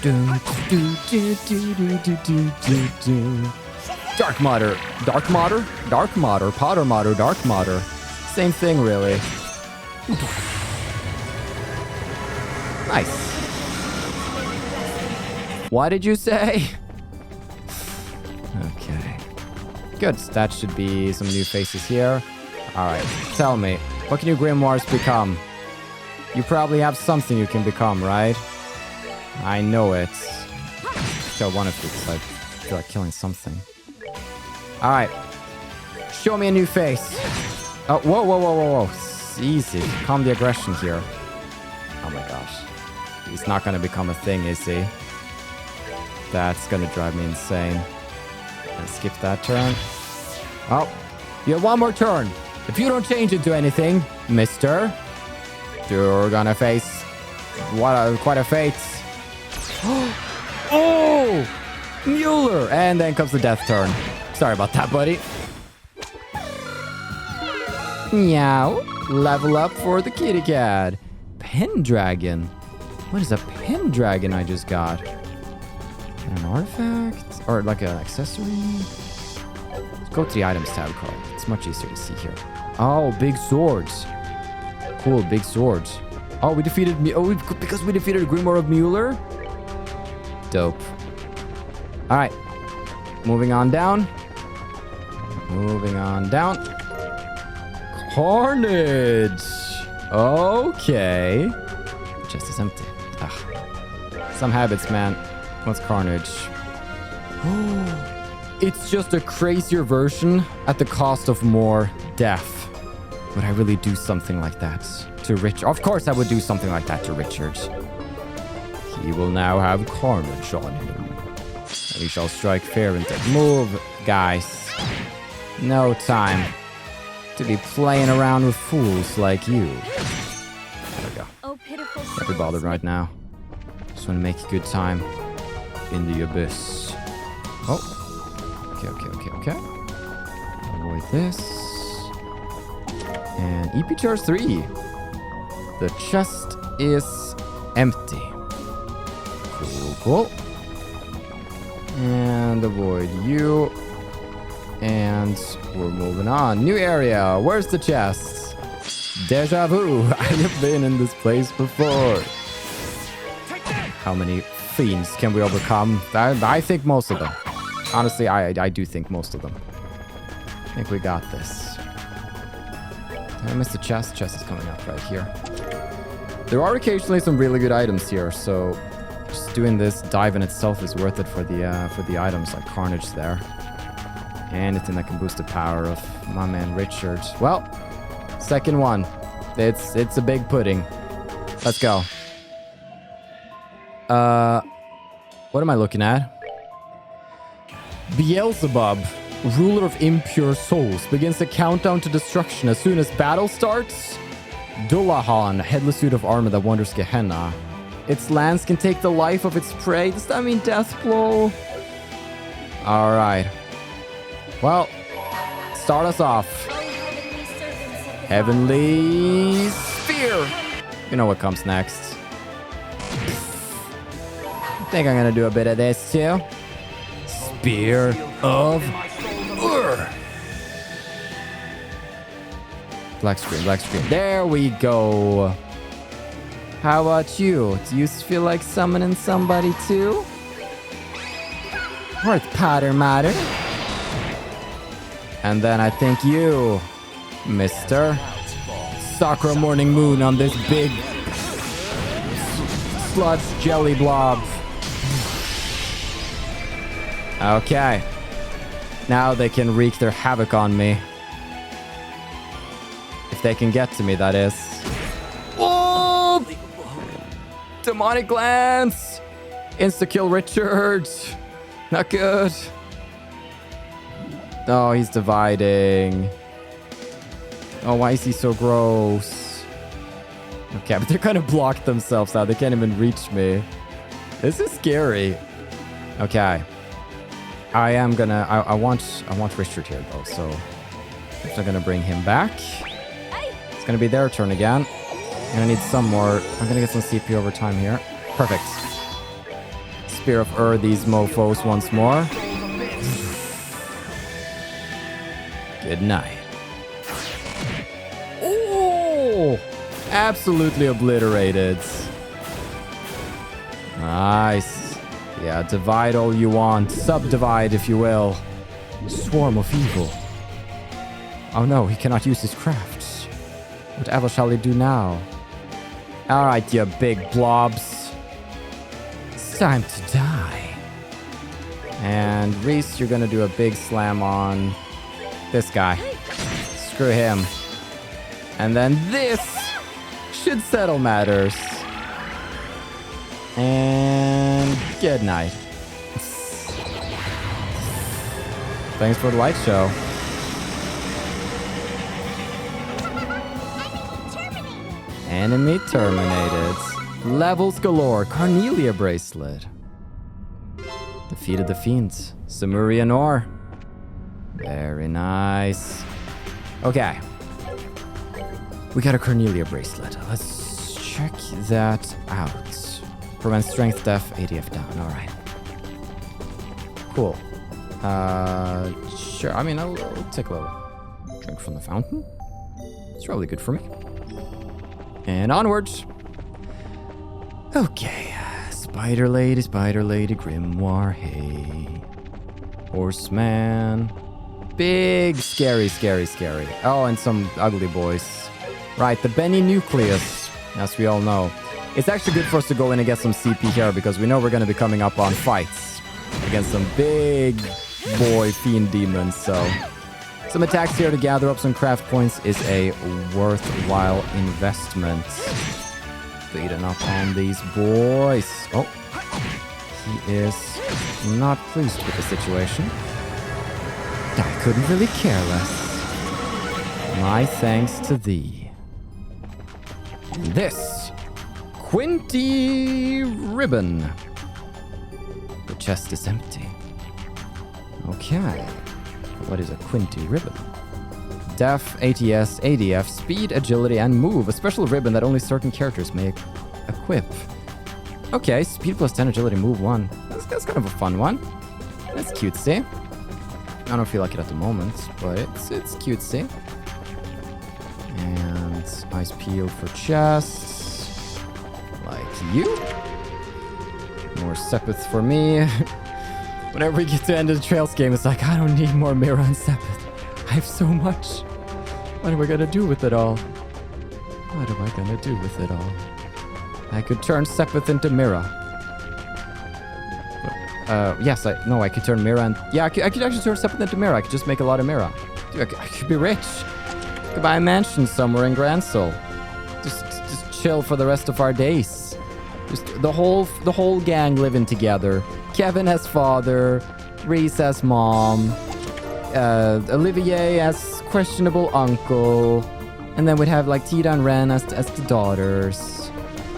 [SPEAKER 1] Dark Matter, Potter Matter, Dark Matter. Same thing, really. Nice. What did you say? Okay. Good. That should be some new faces here. Alright. Tell me, what can you grimoires become? You probably have something you can become, right? I know it. Kill one of these. I feel like killing something. Alright. Show me a new face. Oh, whoa, whoa, whoa, whoa, whoa. Easy. Calm the aggression here. Oh my gosh. He's not gonna become a thing, is he? That's gonna drive me insane. Let's skip that turn. Oh, you have one more turn. If you don't change into anything, mister, you're gonna face quite a fate. Oh! Mueller! And then comes the death turn. Sorry about that, buddy. Meow. Level up for the kitty cat. Pendragon. What is a Pendragon I just got? An artifact? Or like an accessory? Let's go to the items tab, Carl. It's much easier to see here. Oh, big swords. Cool, big swords. Oh, we defeated because we defeated Grimoire of Mueller? Dope. Alright. Moving on down. Moving on down. Carnage! Okay. Chest is empty. Ugh. Some habits, man. What's Carnage? It's just a crazier version at the cost of more death. Would I really do something like that to Richard? Of course I would do something like that to Richard. He will now have Carnage on him. And he shall strike fair and take. Move, guys. No time to be playing around with fools like you. There we go.
[SPEAKER 6] Oh, pitiful
[SPEAKER 1] Can't be bothered right now. Just want to make a good time in the abyss. Oh. Okay. Avoid this. And EP charge 3. The chest is empty. Cool. And avoid you. And we're moving on. New area. Where's the chest? Deja vu. I have been in this place before. How many fiends can we overcome? I think most of them. Honestly, I do think most of them. I think we got this. Did I miss the chest? Chest is coming up right here. There are occasionally some really good items here, so just doing this dive in itself is worth it for the items like Carnage there. Anything that can boost the power of my man Richard. Well, second one. It's a big pudding. Let's go. What am I looking at? Beelzebub, ruler of impure souls, begins the countdown to destruction as soon as battle starts. Dullahan, headless suit of armor that wanders Gehenna. Its lance can take the life of its prey. Does that mean death blow? Alright. Well, start us off. Heavenly Spear. You know what comes next. I think I'm gonna do a bit of this too. Spear of Ur. Black screen. There we go. How about you? Do you feel like summoning somebody too? Or it's Potter Matter? And then I think you, Mr. Sakura Morning Moon on this big sludge jelly blob. Okay. Now they can wreak their havoc on me. If they can get to me, that is. Oh! Demonic Glance! Insta-kill Richard! Not good. Oh, he's dividing. Oh, why is he so gross? Okay, but they're kind of blocked themselves now. They can't even reach me. This is scary. Okay. I want Richard here though, so I'm gonna bring him back. It's gonna be their turn again. I'm gonna need some more. I'm gonna get some CP over time here. Perfect. Spear of Ur these mofos once more. Good night. Oh! Absolutely obliterated. Nice. Yeah, divide all you want. Subdivide, if you will.
[SPEAKER 3] Swarm of evil. Oh no, he cannot use his crafts. Whatever shall he do now?
[SPEAKER 1] Alright, you big blobs.
[SPEAKER 3] It's time to die.
[SPEAKER 1] And Reese, you're gonna do a big slam on this guy. Screw him. And then this should settle matters. And good night. Thanks for the light show. Enemy terminated. Levels galore. Carnelia bracelet. Defeated the fiends. Samurian ore. Very nice. Okay. We got a Carnelia bracelet. Let's check that out. Prevents strength def, ADF down. Alright. Cool. Sure. I mean, I'll take a little drink from the fountain. It's probably good for me. And onwards. Okay. Spider lady, grimoire, hey. Horseman. Big, scary. Oh, and some ugly boys. Right, the Benny Nucleus, as we all know. It's actually good for us to go in and get some CP here because we know we're going to be coming up on fights against some big boy fiend demons, so some attacks here to gather up some craft points is a worthwhile investment. Beating up on these boys. Oh, he is not pleased with the situation. I couldn't really care less. My thanks to thee. And this Quinty ribbon. The chest is empty. Okay. What is a Quinty ribbon? Def, ATS, ADF, speed, agility, and move. A special ribbon that only certain characters may equip. Okay, speed plus 10, agility, move 1. That's kind of a fun one. That's cutesy. I don't feel like it at the moment, but it's cutesy. And ice peel for chests. Like you. More Sepith for me. Whenever we get to the end of the Trails game, it's like, I don't need more Mira and Sepith. I have so much. What am I gonna do with it all? What am I gonna do with it all? I could turn Sepith into Mira. Yes, I could turn Mira and... Yeah, I could actually turn Sepith into Mira. I could just make a lot of Mira. Dude, I could be rich. I could buy a mansion somewhere in Gransel. Just chill for the rest of our days. Just the whole gang living together. Kevin as father, Reese as mom, Olivier as questionable uncle, and then we'd have like Tita and Ren as the daughters,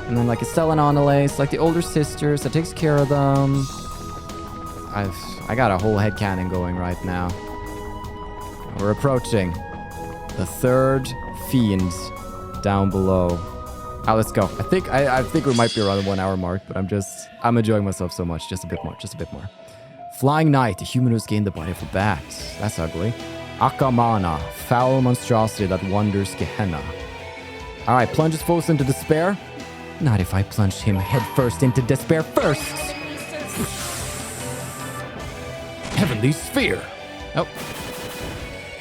[SPEAKER 1] and then like Estelle and Annalise, like the older sisters that takes care of them. I got a whole headcanon going right now. We're approaching the third fiend down below. Let's go. I think we might be around the 1 hour mark, but I'm enjoying myself so much. Just a bit more. Flying Knight, a human who's gained the body of a bat. That's ugly. Akamana, foul monstrosity that wanders Gehenna. Alright, plunges foes into despair. Not if I plunge him headfirst into despair first.
[SPEAKER 4] Heavenly Sphere.
[SPEAKER 1] Oh.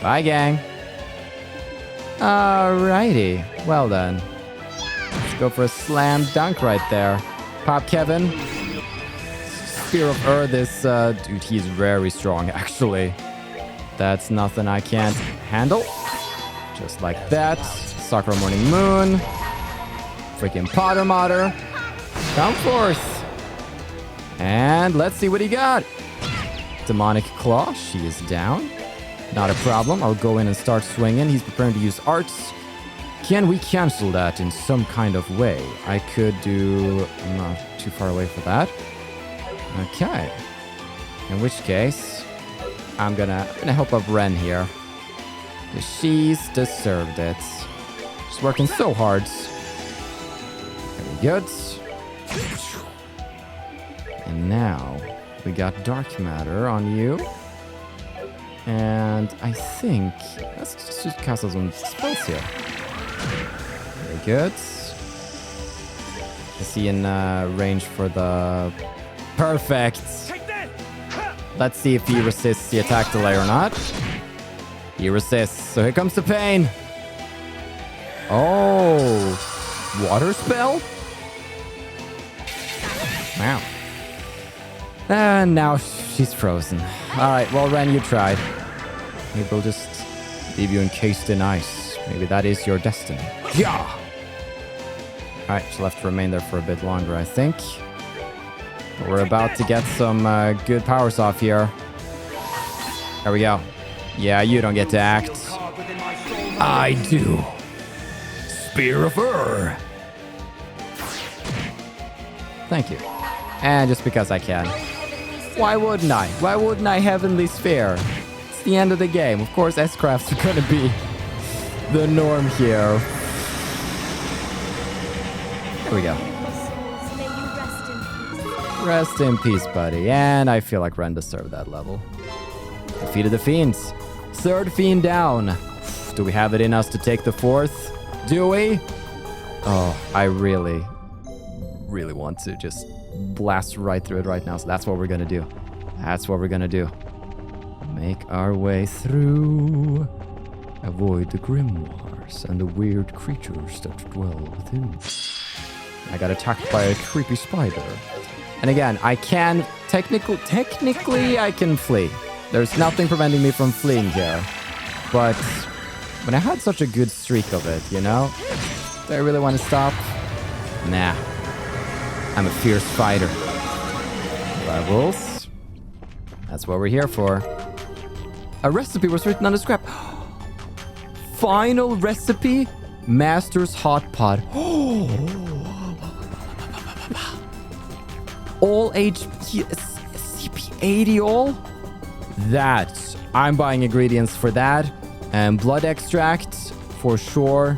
[SPEAKER 1] Bye, gang. Alrighty. Well then. Let's go for a slam dunk right there. Pop Kevin. Spear of Earth is, dude, he's very strong, actually. That's nothing I can't handle. Just like that. Sakura Morning Moon. Freaking Potter Motter. Come forth. And let's see what he got. Demonic Claw. She is down. Not a problem. I'll go in and start swinging. He's preparing to use arts. Can we cancel that in some kind of way? I could do... I'm not too far away for that. Okay. In which case, I'm gonna help up Ren here. She's deserved it. She's working so hard. Very good. And now, we got Dark Matter on you. And I think... Let's just cast some spells here. Very good. Is he in range for the Perfect. Let's see if he resists the attack delay or not. He resists. So here comes the pain. Oh. Water spell? Wow. And now she's frozen. Alright, well, Ren, you tried. Maybe we'll just leave you encased in ice. Maybe that is your destiny. Yeah! Alright, she'll have to remain there for a bit longer, I think. But we're about to get some good powers off here. There we go. Yeah, you don't get to act.
[SPEAKER 4] I do. Spear of Ur.
[SPEAKER 1] Thank you. And just because I can. Why wouldn't I? Why wouldn't I Heavenly Sphere? It's the end of the game. Of course, S-Crafts are gonna be the norm here. There we go. Rest in peace, buddy. And I feel like Ren deserved that level. Defeated the fiends. Third fiend down. Do we have it in us to take the fourth? Do we? Oh, I really want to just blast right through it right now. So that's what we're gonna do. That's what we're gonna do. Make our way through. Avoid the grimoires and the weird creatures that dwell within. I got attacked by a creepy spider. And again, I can technically I can flee. There's nothing preventing me from fleeing here. But when I had such a good streak of it, you know? Do I really want to stop? Nah. I'm a fierce fighter. Levels. That's what we're here for. A recipe was written on a scrap. Final recipe? Master's hot pot. All HP, CP 80 all? That. I'm buying ingredients for that. And blood extract, for sure.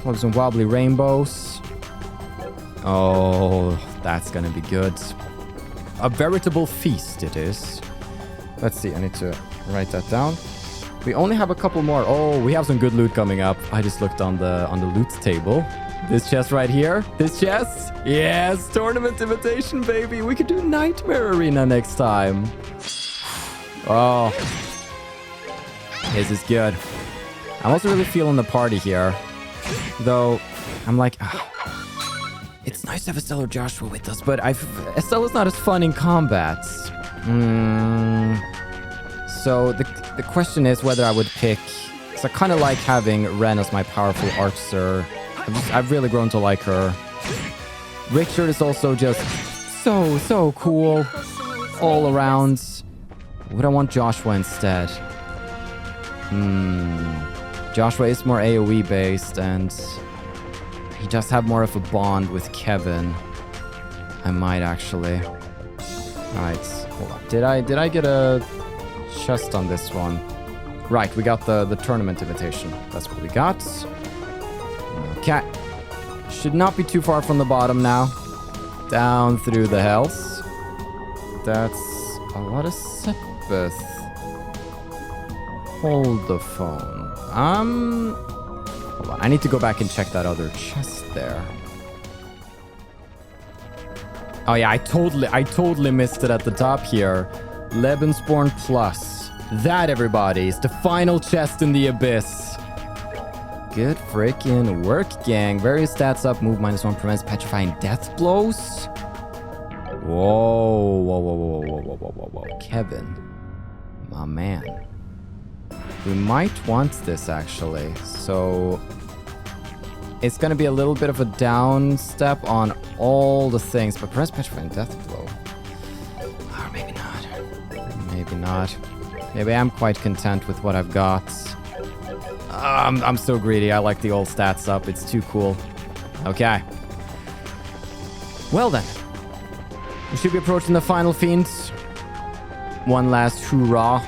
[SPEAKER 1] Love some wobbly rainbows. Oh, that's gonna be good. A veritable feast it is. Let's see, I need to write that down. We only have a couple more. Oh, we have some good loot coming up. I just looked on the loot table. This chest right here. This chest. Yes, tournament invitation, baby. We could do Nightmare Arena next time. Oh. This is good. I'm also really feeling the party here. Though, I'm like, it's nice to have Estelle or Joshua with us, but Estella's not as fun in combat. So the question is whether I would pick... So I kind of like having Ren as my powerful archer. I've really grown to like her. Richard is also just so cool all around. Would I want Joshua instead? Joshua is more AoE based and he does have more of a bond with Kevin. I might actually. Alright, hold on. Did I get a chest on this one? Right, we got the tournament invitation. That's what we got. Okay. Should not be too far from the bottom now. Down through the hells. That's a lot of Sepith. Hold the phone. Hold on. I need to go back and check that other chest there. Oh yeah, I totally missed it at the top here. Lebensborn Plus. That, everybody, is the final chest in the abyss. Good freaking work, gang. Various stats up. Move -1 prevents petrifying death blows. Whoa. Kevin. My man. We might want this, actually. So... it's going to be a little bit of a down step on all the things, but press petrifying death blow. Or maybe not. Maybe not. Maybe I'm quite content with what I've got. I'm so greedy. I like the old stats up. It's too cool. Okay. Well then. We should be approaching the final fiends. One last hoorah.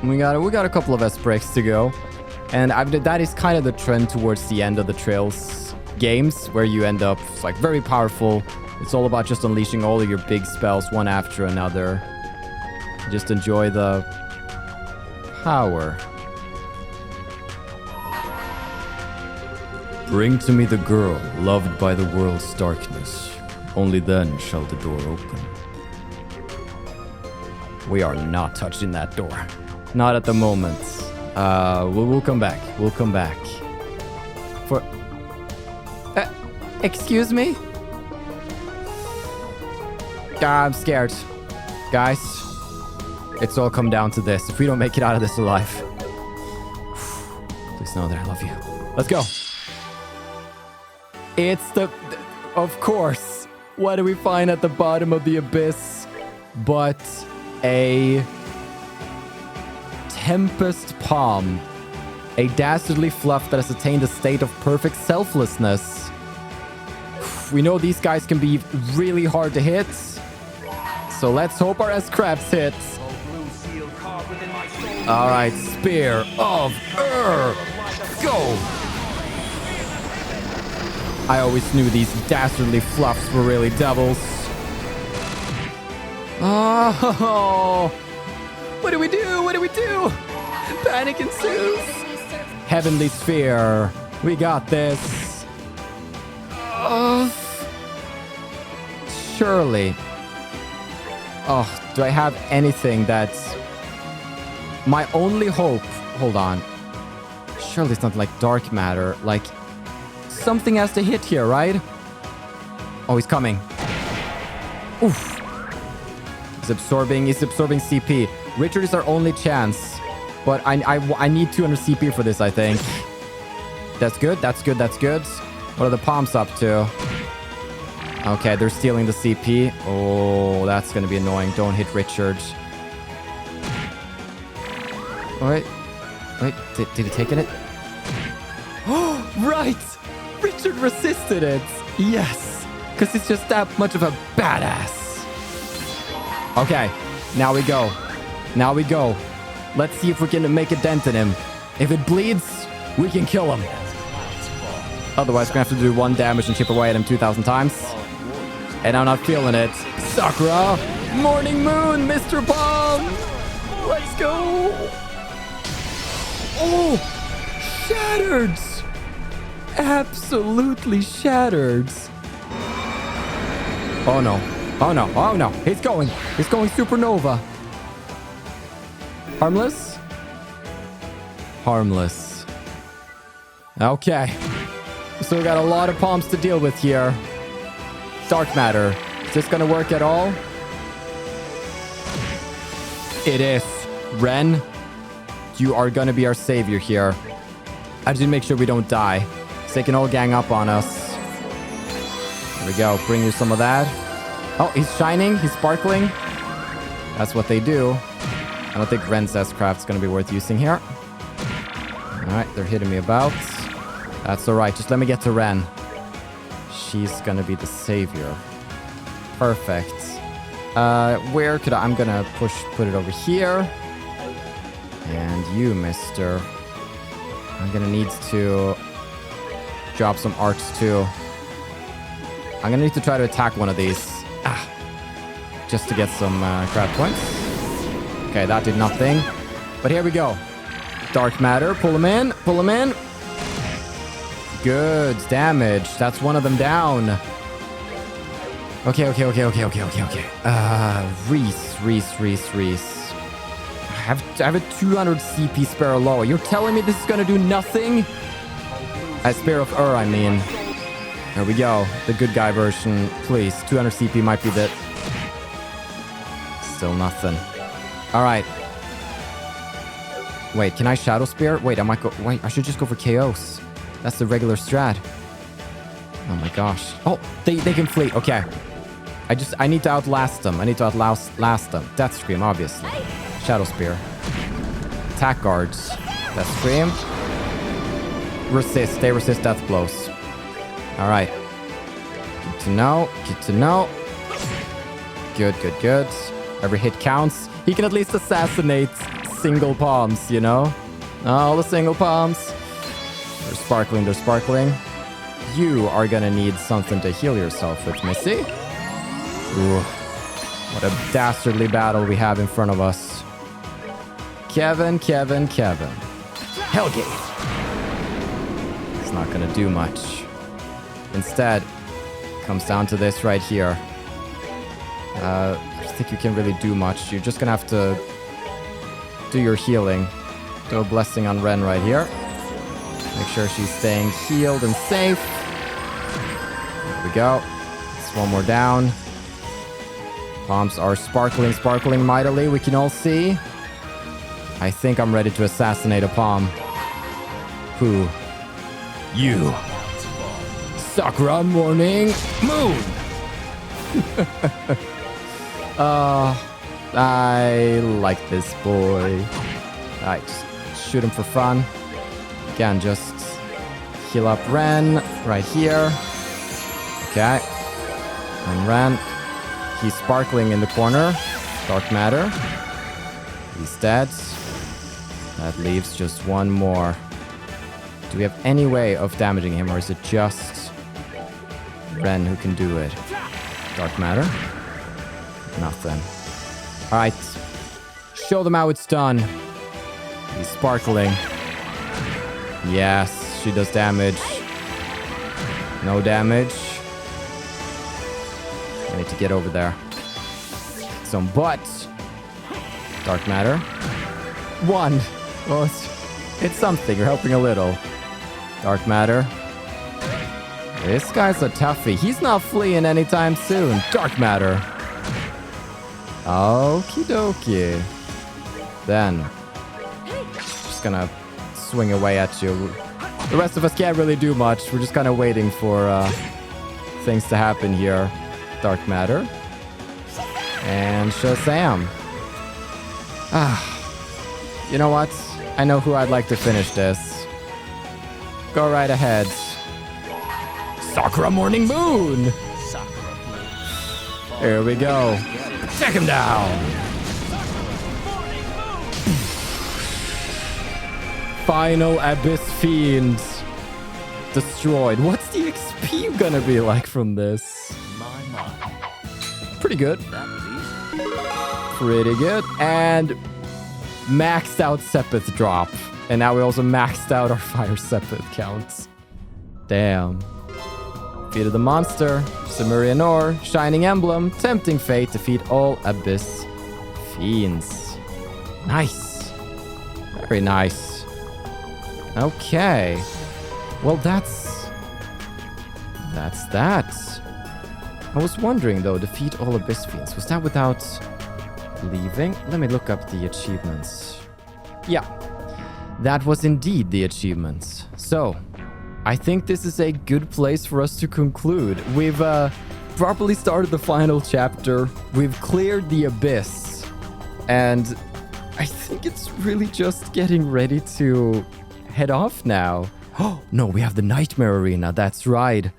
[SPEAKER 1] We got a couple of S-breaks to go. And that is kind of the trend towards the end of the Trails games, where you end up like very powerful. It's all about just unleashing all of your big spells one after another. Just enjoy the power.
[SPEAKER 4] Bring to me the girl loved by the world's darkness. Only then shall the door open.
[SPEAKER 1] We are not touching that door. Not at the moment. We'll come back. We'll come back. For... excuse me? I'm scared. Guys, it's all come down to this. If we don't make it out of this alive, please know that I love you. Let's go. It's the... Of course. What do we find at the bottom of the abyss but a Tempest Pom, a dastardly fluff that has attained a state of perfect selflessness. We know these guys can be really hard to hit, so let's hope our S-Crabs hits. Alright, Spear of go! I always knew these dastardly fluffs were really devils. Oh! What do we do? What do we do? Panic ensues. Heavenly Sphere. We got this. Surely. Oh, do I have anything that's... My only hope... Hold on. Surely it's not like dark matter. Like, something has to hit here, right? Oh, he's coming. Oof. He's absorbing CP. Richard is our only chance. But I need 200 CP for this, I think. That's good. That's good. That's good. What are the Poms up to? Okay, they're stealing the CP. Oh, that's going to be annoying. Don't hit Richard. Wait. Wait, did he take it? Oh, right! Richard resisted it. Yes, because he's just that much of a badass. Okay, now we go. Now we go. Let's see if we can make a dent in him. If it bleeds, we can kill him. Otherwise, we're going to have to do 1 damage and chip away at him 2,000 times. And I'm not feeling it. Sakura! Morning Moon, Mr. Pom! Let's go! Oh! Shattered! Absolutely shattered. Oh no. Oh no. Oh no. He's going supernova. Harmless? Harmless. Okay. So we got a lot of Poms to deal with here. Dark matter. Is this gonna work at all? It is. Ren, you are gonna be our savior here. I just need to make sure we don't die. So they can all gang up on us. There we go. Bring you some of that. Oh, he's shining. He's sparkling. That's what they do. I don't think Ren's S-Craft's going to be worth using here. All right, they're hitting me about. That's all right. Just let me get to Ren. She's going to be the savior. Perfect. Where could I'm going to put it over here. And you, mister. I'm going to need to drop some arts too. I'm going to need to try to attack one of these. Just to get some crowd points. Okay, that did nothing. But here we go. Dark matter. Pull him in. Pull him in. Good. Damage. That's one of them down. Okay. Reese. I have a 200 CP spare low. You're telling me this is going to do nothing? A spare of I mean. There we go. The good guy version. Please. 200 CP might be the... Still nothing. All right. Wait, can I Shadow Spear? Wait, I might go... Wait, I should just go for KOs. That's the regular strat. Oh my gosh. Oh, they can flee. Okay. I need to outlast them. I need to outlast them. Death Scream, obviously. Shadow Spear. Attack guards. Death Scream. Resist. They resist death blows. All right. Good to know. Good to know. Good. Every hit counts. He can at least assassinate single Poms, you know? All the single Poms. They're sparkling. You are gonna need something to heal yourself with, Missy. Ooh. What a dastardly battle we have in front of us. Kevin. Hellgate. It's not gonna do much. Instead, Comes down to this right here. I don't think you can really do much. You're just gonna have to do your healing. Do a blessing on Ren right here. Make sure she's staying healed and safe. There we go. Just one more down. Palms are sparkling mightily. We can all see. I think I'm ready to assassinate a Pom. Who? You. Sakura Morning Moon. I like this boy. Alright, just shoot him for fun. Again, just heal up Ren right here. Okay. And Ren, he's sparkling in the corner. Dark matter. He's dead. That leaves just one more. Do we have any way of damaging him, or is it just Ren who can do it? Dark matter? Nothing. Alright. Show them how it's done. He's sparkling. Yes, she does damage. No damage. I need to get over there. Some butt. Dark matter. 1. Well, it's something. You're helping a little. Dark matter. This guy's a toughie. He's not fleeing anytime soon. Dark matter. Okie dokie. Then, just gonna swing away at you. The rest of us can't really do much. We're just kind of waiting for things to happen here. Dark matter. And Shazam. You know what? I know who I'd like to finish this. Go right ahead. Sakura Morning Moon! Here we go. Check him down! Final Abyss Fiend destroyed. What's the XP gonna be like from this? Pretty good. Pretty good. And maxed out Sepith drop. And now we also maxed out our Fire Sepith counts. Damn. Defeated the monster. Simurian Ore. Shining Emblem. Tempting Fate. Defeat all Abyss Fiends. Nice. Very nice. Okay. Well, that's that. I was wondering, though, defeat all Abyss Fiends. Was that without leaving? Let me look up the achievements. Yeah. That was indeed the achievements. So, I think this is a good place for us to conclude. We've properly started the final chapter. We've cleared the Abyss. And I think it's really just getting ready to head off now. Oh, no, we have the Nightmare Arena. That's right.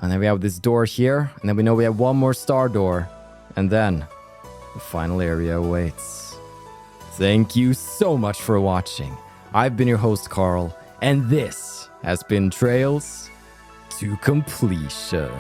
[SPEAKER 1] And then we have this door here. And then we know we have one more star door. And then the final area awaits. Thank you so much for watching. I've been your host, Carl. And this has been Trails to Completion.